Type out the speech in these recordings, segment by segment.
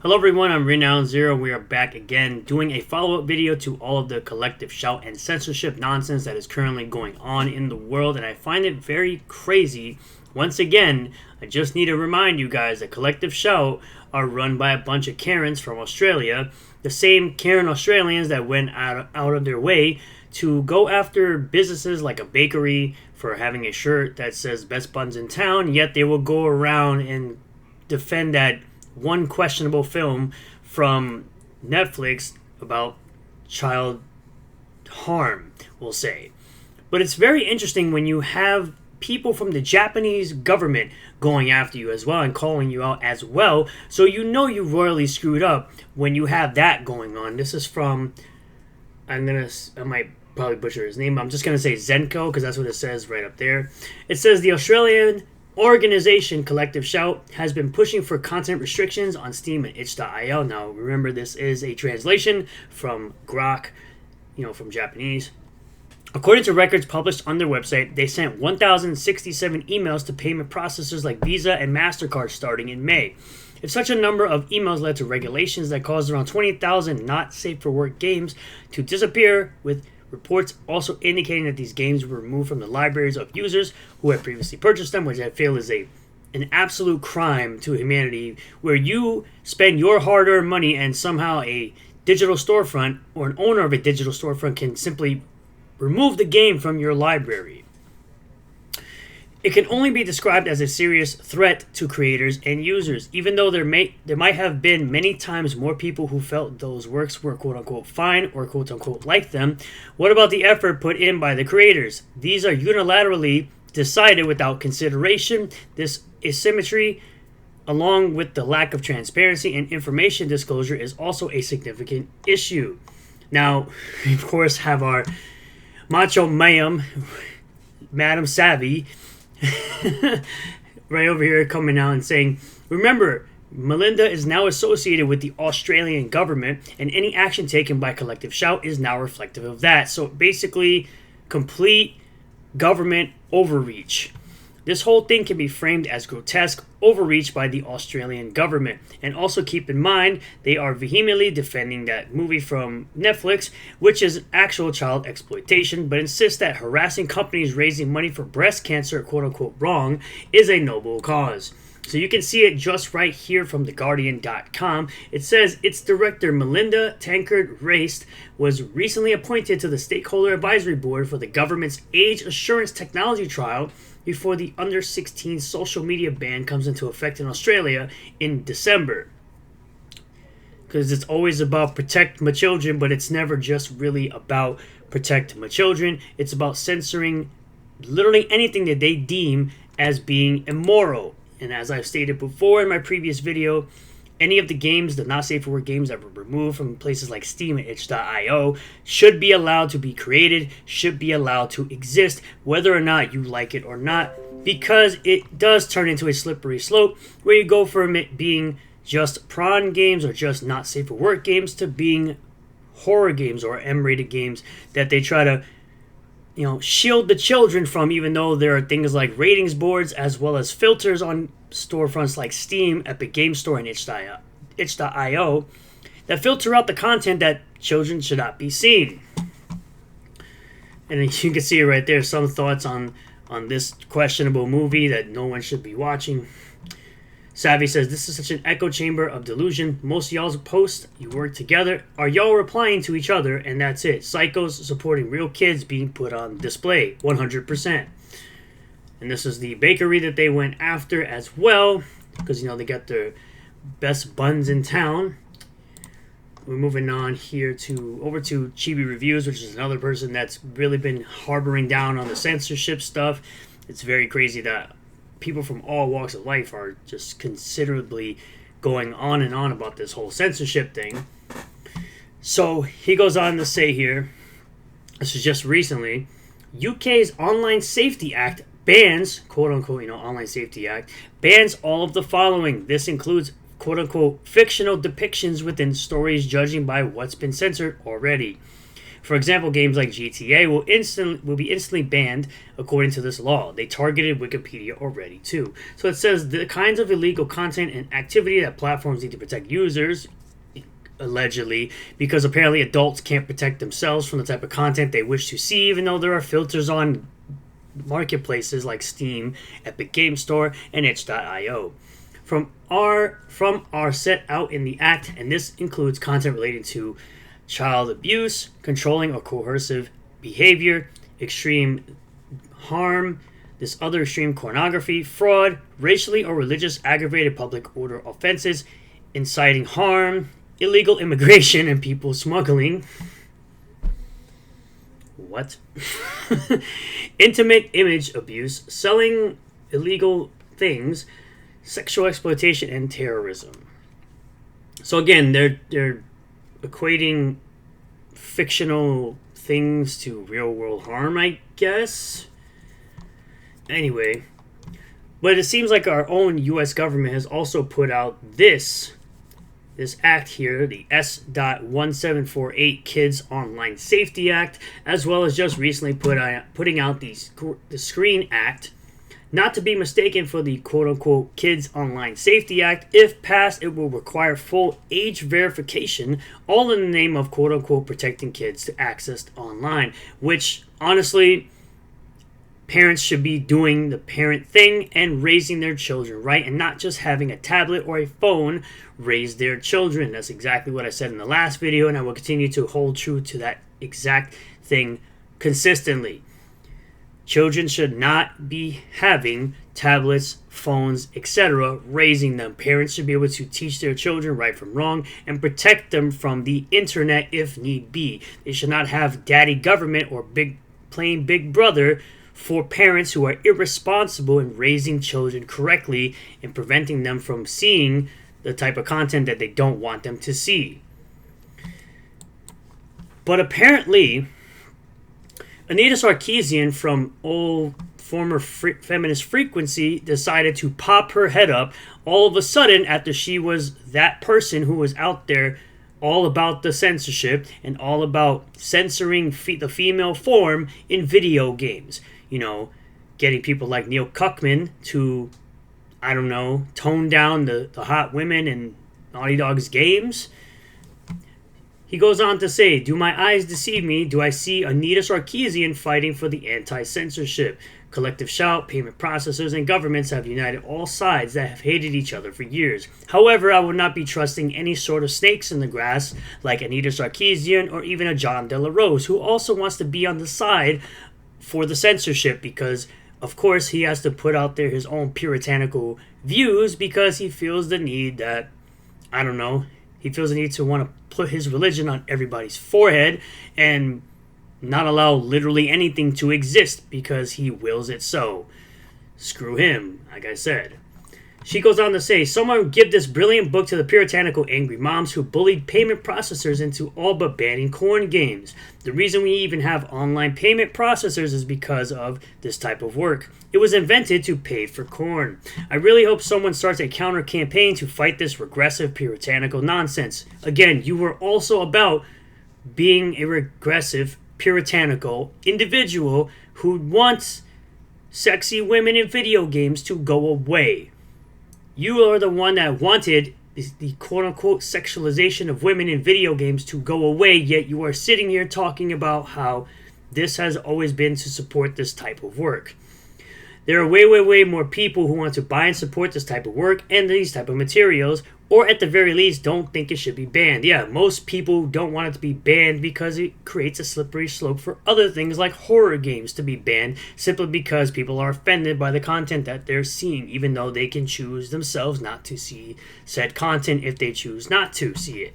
Hello everyone, I'm Renown Zero. We are back again doing a follow-up video to all of the collective shout and censorship nonsense that is currently going on in the world, and I find it very crazy. Once again, I just need to remind you guys that collective shout are run by a bunch of Karens from Australia, the same Karen Australians that went out of their way to go after businesses like a bakery for having a shirt that says best buns in town, yet they will go around and defend that one questionable film from Netflix about child harm, we'll say. But it's very interesting when you have people from the Japanese government going after you as well and calling you out as well. So you know you royally screwed up when you have that going on. This is from, I might probably butcher his name, but I'm just going to say Zenko because that's what it says right up there. It says the Australian organization Collective Shout has been pushing for content restrictions on Steam and itch.io. Now, remember, this is a translation from Grok, from Japanese. According to records published on their website, they sent 1,067 emails to payment processors like Visa and MasterCard starting in May. If such a number of emails led to regulations that caused around 20,000 not safe for work games to disappear, with reports also indicating that these games were removed from the libraries of users who had previously purchased them, which I feel is an absolute crime to humanity, where you spend your hard-earned money and somehow a digital storefront or an owner of a digital storefront can simply remove the game from your library. It can only be described as a serious threat to creators and users, even though there might have been many times more people who felt those works were quote-unquote fine or quote-unquote like them. What about the effort put in by the creators? These are unilaterally decided without consideration. This asymmetry, along with the lack of transparency and information disclosure, is also a significant issue. Now, we of course have our macho ma'am, Madam Savvy, right over here coming out and saying, remember, Melinda is now associated with the Australian government, and any action taken by Collective Shout is now reflective of that. So basically, complete government overreach. This whole thing can be framed as grotesque overreach by the Australian government. And also keep in mind, they are vehemently defending that movie from Netflix, which is actual child exploitation, but insist that harassing companies raising money for breast cancer, quote-unquote, wrong, is a noble cause. So you can see it just right here from TheGuardian.com. It says its director, Melinda Tankard-Raist, was recently appointed to the Stakeholder Advisory Board for the government's Age Assurance Technology Trial before the under-16 social media ban comes into effect in Australia in December. Because it's always about protect my children, but it's never just really about protect my children. It's about censoring literally anything that they deem as being immoral. And as I've stated before in my previous video, any of the games, the not safe for work games that were removed from places like Steam and itch.io should be allowed to be created, should be allowed to exist, whether or not you like it or not, because it does turn into a slippery slope where you go from it being just prawn games or just not safe for work games to being horror games or M-rated games that they try to shield the children from, even though there are things like ratings boards as well as filters on storefronts like Steam, Epic Game Store, and itch.io that filter out the content that children should not be seen. And you can see it right there, some thoughts on this questionable movie that no one should be watching. Savvy says, this is such an echo chamber of delusion. Most of y'all's posts, you work together, are y'all replying to each other, and that's it. Psychos supporting real kids being put on display, 100%. And this is the bakery that they went after as well, because, they got their best buns in town. We're moving on here over to Chibi Reviews, which is another person that's really been harboring down on the censorship stuff. It's very crazy that people from all walks of life are just considerably going on and on about this whole censorship thing. So he goes on to say here, this is just recently, UK's Online Safety Act bans, quote-unquote, Online Safety Act, bans all of the following. This includes, quote-unquote, fictional depictions within stories judging by what's been censored already. For example, games like GTA will be instantly banned according to this law. They targeted Wikipedia already too. So it says the kinds of illegal content and activity that platforms need to protect users, allegedly, because apparently adults can't protect themselves from the type of content they wish to see, even though there are filters on marketplaces like Steam, Epic Game Store, and itch.io. From are set out in the act, and this includes content relating to child abuse, controlling or coercive behavior, extreme harm, this other extreme pornography, fraud, racially or religious aggravated public order offenses, inciting harm, illegal immigration and people smuggling. What? Intimate image abuse, selling illegal things, sexual exploitation, and terrorism. So again, they're equating fictional things to real world harm, I guess. Anyway, but it seems like our own U.S. government has also put out this act here, the S.1748 Kids Online Safety Act, as well as just recently putting out the Screen Act, not to be mistaken for the quote-unquote Kids Online Safety Act. If passed, it will require full age verification, all in the name of quote-unquote protecting kids to access online, which, honestly, parents should be doing the parent thing and raising their children, right? And not just having a tablet or a phone raise their children. That's exactly what I said in the last video, and I will continue to hold true to that exact thing consistently. Children should not be having tablets, phones, etc., raising them. Parents should be able to teach their children right from wrong and protect them from the internet if need be. They should not have daddy government or playing big brother for parents who are irresponsible in raising children correctly and preventing them from seeing the type of content that they don't want them to see. But apparently, Anita Sarkeesian from old former feminist frequency decided to pop her head up all of a sudden after she was that person who was out there all about the censorship and all about censoring the female form in video games. You know, getting people like Neil Cuckman to, I don't know, tone down the hot women in Naughty Dog's games. He goes on to say, do my eyes deceive me? Do I see Anita Sarkeesian fighting for the anti-censorship? Collective Shout, payment processors, and governments have united all sides that have hated each other for years. However, I would not be trusting any sort of snakes in the grass like Anita Sarkeesian or even a John De La Rose, who also wants to be on the side for the censorship because, of course, he has to put out there his own puritanical views because he feels the need that, I don't know, he feels the need to want to put his religion on everybody's forehead and not allow literally anything to exist because he wills it so. Screw him, like I said. She goes on to say, someone give this brilliant book to the puritanical angry moms who bullied payment processors into all but banning corn games. The reason we even have online payment processors is because of this type of work. It was invented to pay for corn. I really hope someone starts a counter campaign to fight this regressive puritanical nonsense. Again, you were also about being a regressive puritanical individual who wants sexy women in video games to go away. You are the one that wanted the quote-unquote sexualization of women in video games to go away, yet you are sitting here talking about how this has always been to support this type of work. There are way more people who want to buy and support this type of work and these type of materials, or at the very least don't think it should be banned. Yeah, most people don't want it to be banned because it creates a slippery slope for other things like horror games to be banned simply because people are offended by the content that they're seeing, even though they can choose themselves not to see said content if they choose not to see it.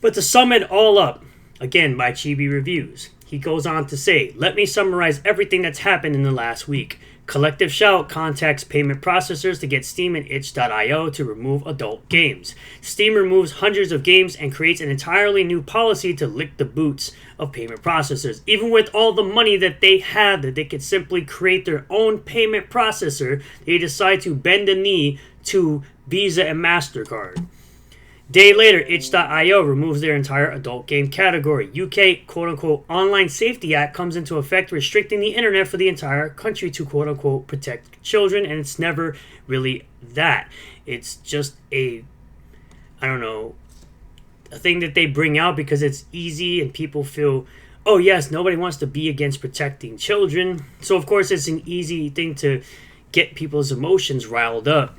But to sum it all up, again by Chibi Reviews, he goes on to say, let me summarize everything that's happened in the last week. Collective Shout contacts payment processors to get Steam and itch.io to remove adult games. Steam removes hundreds of games and creates an entirely new policy to lick the boots of payment processors. Even with all the money that they have, that they could simply create their own payment processor, they decide to bend the knee to Visa and MasterCard. Day later, itch.io removes their entire adult game category. UK quote-unquote Online Safety Act comes into effect, restricting the internet for the entire country to quote-unquote protect children, and it's never really that. It's just a thing that they bring out because it's easy and people feel, oh yes, nobody wants to be against protecting children. So of course it's an easy thing to get people's emotions riled up.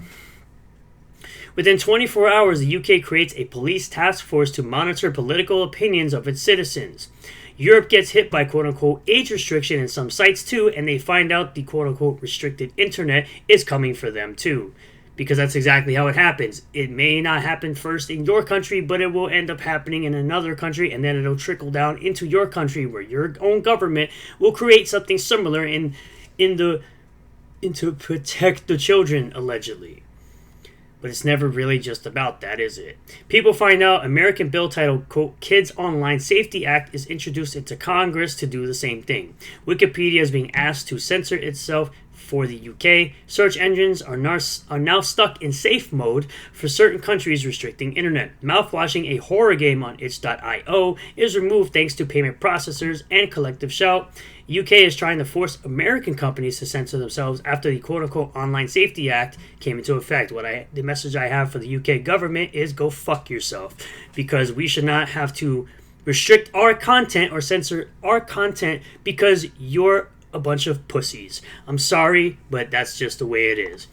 Within 24 hours, the UK creates a police task force to monitor political opinions of its citizens. Europe gets hit by quote-unquote age restriction in some sites too, and they find out the quote-unquote restricted internet is coming for them too. Because that's exactly how it happens. It may not happen first in your country, but it will end up happening in another country, and then it'll trickle down into your country where your own government will create something similar to protect the children, allegedly. But it's never really just about that, is it? People find out American bill titled, quote, Kids Online Safety Act is introduced into Congress to do the same thing. Wikipedia is being asked to censor itself for the UK. Search engines are now stuck in safe mode for certain countries restricting internet. Mouthwashing, a horror game on itch.io, is removed thanks to payment processors and collective shout. UK is trying to force American companies to censor themselves after the quote-unquote Online Safety Act came into effect. The message I have for the UK government is go fuck yourself, because we should not have to restrict our content or censor our content because you're a bunch of pussies. I'm sorry, but that's just the way it is.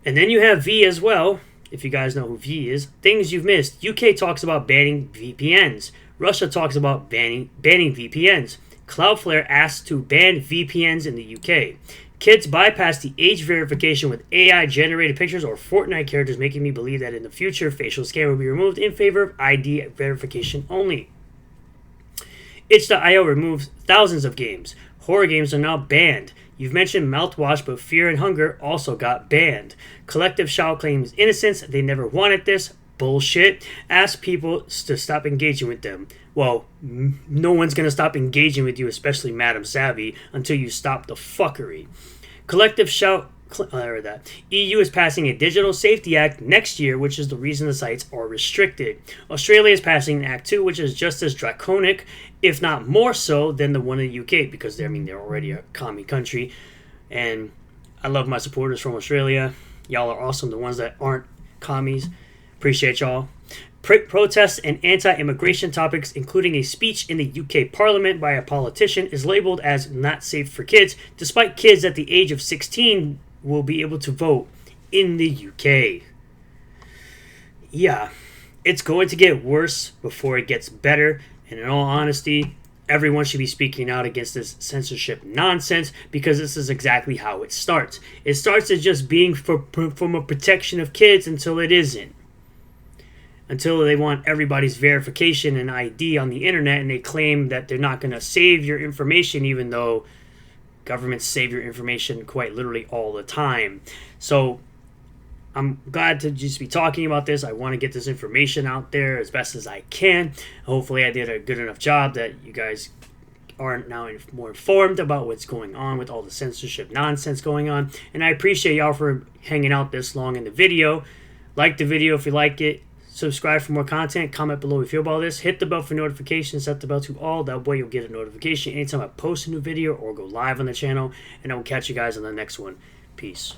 And then you have V as well, if you guys know who V is. Things you've missed. UK talks about banning VPNs. Russia talks about banning VPNs. Cloudflare asks to ban VPNs in the UK. Kids bypass the age verification with AI-generated pictures or Fortnite characters, making me believe that in the future, facial scan will be removed in favor of ID verification only. Itch.io removes thousands of games. Horror games are now banned. You've mentioned mouthwash, but Fear and Hunger also got banned. Collective Shout claims innocence. They never wanted this. Bullshit. Ask people to stop engaging with them. Well, no one's going to stop engaging with you, especially Madam Savvy, until you stop the fuckery. Collective Shout... I heard that. EU is passing a Digital Safety Act next year, which is the reason the sites are restricted. Australia is passing an Act 2, which is just as draconic, if not more so, than the one in the UK, because they're already a commie country. And I love my supporters from Australia. Y'all are awesome. The ones that aren't commies, appreciate y'all. Protests and anti-immigration topics, including a speech in the UK Parliament by a politician, is labeled as not safe for kids, despite kids at the age of 16 will be able to vote in the UK. Yeah, it's going to get worse before it gets better, and in all honesty, everyone should be speaking out against this censorship nonsense, because this is exactly how it starts. It starts as just being from a protection of kids until it isn't. Until they want everybody's verification and ID on the internet, and they claim that they're not going to save your information, even though governments save your information quite literally all the time. So I'm glad to just be talking about this. I want to get this information out there as best as I can. Hopefully I did a good enough job that you guys are now more informed about what's going on with all the censorship nonsense going on. And I appreciate y'all for hanging out this long in the video. Like the video if you like it. Subscribe for more content. Comment below what you feel about this. Hit the bell for notifications. Set the bell to all. That way you'll get a notification anytime I post a new video or go live on the channel. And I will catch you guys on the next one. Peace.